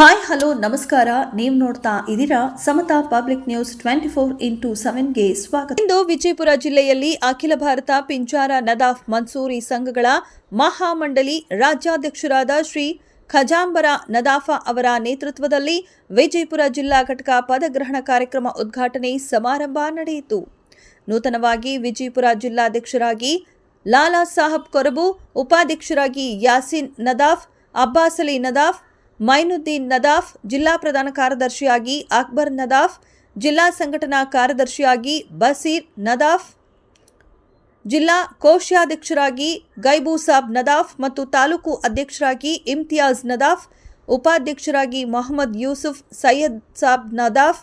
Hi hello ನಮಸ್ಕಾರ. ನೀವು ನೋಡ್ತಾ ಇದ್ದೀರಾ ಸಮತಾ ಪಬ್ಲಿಕ್ ನ್ಯೂಸ್ 24x7ಗೆ ಸ್ವಾಗತ. ಇಂದು ವಿಜಯಪುರ ಜಿಲ್ಲೆಯಲ್ಲಿ ಅಖಿಲ ಭಾರತ ಪಿಂಜಾರ ನದಾಫ್ ಮನ್ಸೂರಿ ಸಂಘಗಳ ಮಹಾಮಂಡಳಿ ರಾಜ್ಯಾಧ್ಯಕ್ಷರಾದ ಶ್ರೀ ಖಜಾಂಬರ ನದಾಫ ಅವರ ನೇತೃತ್ವದಲ್ಲಿ ವಿಜಯಪುರ ಜಿಲ್ಲಾ ಘಟಕ ಪದಗ್ರಹಣ ಕಾರ್ಯಕ್ರಮ ಉದ್ಘಾಟನೆ ಸಮಾರಂಭ ನಡೆಯಿತು. ನೂತನವಾಗಿ ವಿಜಯಪುರ ಜಿಲ್ಲಾಧ್ಯಕ್ಷರಾಗಿ ಲಾಲಾ ಸಾಹಬ್ ಕೊರಬು, ಉಪಾಧ್ಯಕ್ಷರಾಗಿ ಯಾಸೀನ್ ನದಾಫ್, ಅಬ್ಬಾಸ್ ಅಲಿ ನದಾಫ್, ಮೈನುದ್ದೀನ್ ನದಾಫ್, ಜಿಲ್ಲಾ ಪ್ರಧಾನ ಕಾರ್ಯದರ್ಶಿಯಾಗಿ ಅಕ್ಬರ್ ನದಾಫ್, ಜಿಲ್ಲಾ ಸಂಘಟನಾ ಕಾರ್ಯದರ್ಶಿಯಾಗಿ ಬಸೀರ್ ನದಾಫ್, ಜಿಲ್ಲಾ ಕೋಶಾಧ್ಯಕ್ಷರಾಗಿ ಗೈಬೂಸಾಬ್ ನದಾಫ್ ಮತ್ತು ತಾಲೂಕು ಅಧ್ಯಕ್ಷರಾಗಿ ಇಮ್ತಿಯಾಜ್ ನದಾಫ್, ಉಪಾಧ್ಯಕ್ಷರಾಗಿ ಮೊಹಮ್ಮದ್ ಯೂಸುಫ್ ಸೈಯದ್ ಸಾಬ್ ನದಾಫ್,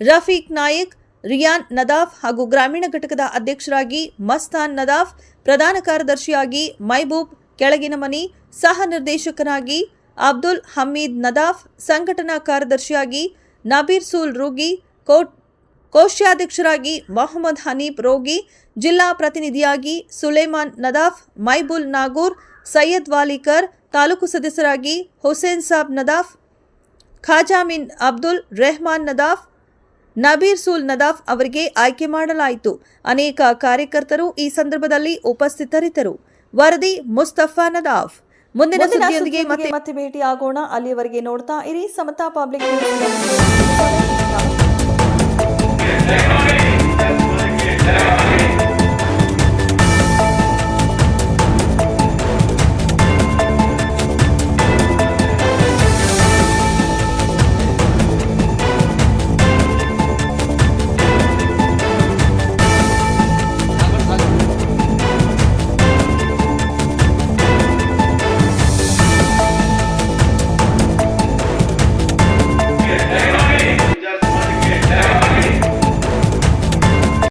ರಫೀಕ್ ನಾಯಕ್, ರಿಯಾನ್ ನದಾಫ್ ಹಾಗೂ ಗ್ರಾಮೀಣ ಘಟಕದ ಅಧ್ಯಕ್ಷರಾಗಿ ಮಸ್ತಾನ್ ನದಾಫ್, ಪ್ರಧಾನ ಕಾರ್ಯದರ್ಶಿಯಾಗಿ ಮೈಬೂಬ್ ಕೆಳಗಿನ ಮನಿ, ಸಹ ನಿರ್ದೇಶಕನಾಗಿ ಅಬ್ದುಲ್ ಹಮೀದ್ ನದಾಫ್, ಸಂಘಟನಾ ಕಾರ್ಯದರ್ಶಿಯಾಗಿ ನಬೀರ್ ಸೂಲ್ ರೂಗಿ, ಕೋಶಾಧ್ಯಕ್ಷರಾಗಿ ಮೊಹಮ್ಮದ್ ಹನೀಫ್ ರೋಗಿ, ಜಿಲ್ಲಾ ಪ್ರತಿನಿಧಿಯಾಗಿ ಸುಲೇಮಾನ್ ನದಾಫ್, ಮೈಬುಲ್ ನಾಗೂರ್, ಸೈಯದ್ ವಾಲಿಕರ್, ತಾಲೂಕು ಸದಸ್ಯರಾಗಿ ಹುಸೇನ್ ಸಾಬ್ ನದಾಫ್, ಖಾಜಾಮಿನ್ ಅಬ್ದುಲ್ ರೆಹಮಾನ್ ನದಾಫ್, ನಬೀರ್ ಸೂಲ್ ನದಾಫ್ ಅವರಿಗೆ ಆಯ್ಕೆ ಮಾಡಲಾಯಿತು. ಅನೇಕ ಕಾರ್ಯಕರ್ತರು ಈ ಸಂದರ್ಭದಲ್ಲಿ ಉಪಸ್ಥಿತರಿದ್ದರು. ವರದಿ ಮುಸ್ತಫಾ ನದಾಫ್. ಮುಂದಿನ ಸುದ್ದಿಯೊಂದಿಗೆ ಮತ್ತೆ ಭೇಟಿಯಾಗೋಣ. ಅಲ್ಲಿಯವರೆಗೆ ನೋಡ್ತಾ ಇರಿ ಸಮತಾ ಪಬ್ಲಿಕ್ ನ್ಯೂಸ್.